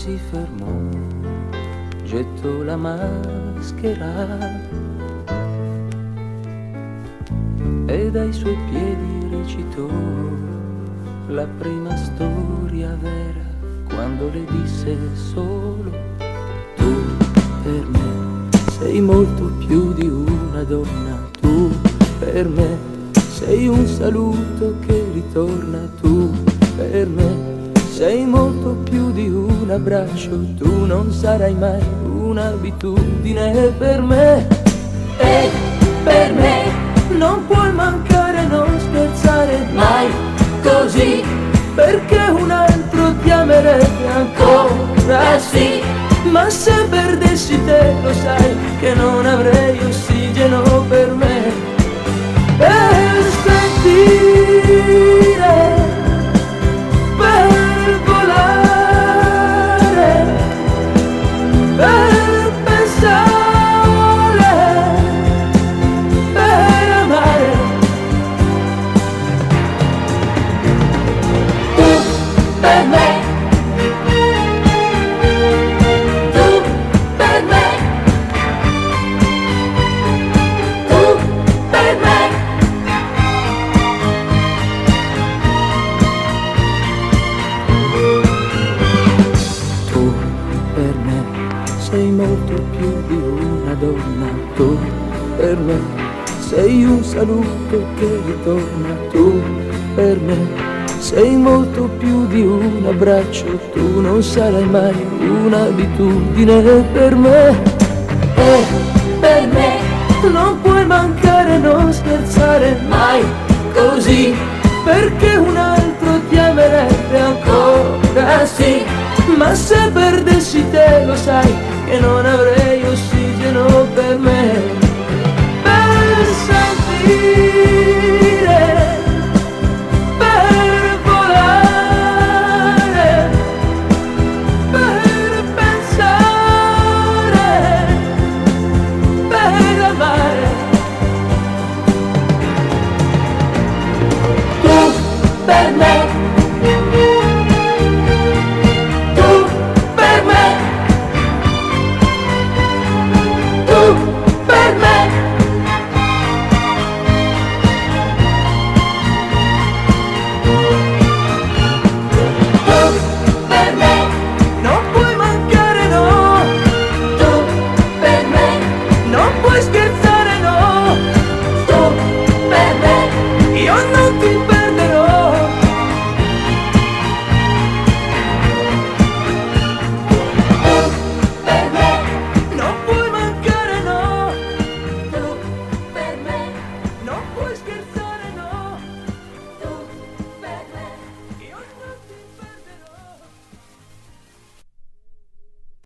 si fermò, gettò la maschera e dai suoi piedi recitò la prima storia vera, quando le disse solo: tu per me sei molto più di una donna, tu per me sei un saluto che ritorna, tu per me sei molto più di un abbraccio, tu non sarai mai un'abitudine per me. E per me non puoi mancare, non scherzare mai così, perché un altro ti amerebbe ancora sì. Ma se perdessi te lo sai che non avrei ossigeno per me, per sentire, per volare, per pensare, per amare. Tu per me, tu per me, tu per me. Tu per me sei molto più di una donna, tu per me sei un saluto che ritorna, tu per me sei molto più di un abbraccio, tu non sarai mai un'abitudine per me. E per me non puoi mancare, non scherzare mai così, perché un altro ti amerebbe ancora sì. Ma se perdessi te lo sai che non avrei ossigeno per me, per sentire, per volare, per pensare, per amare. Tu per me,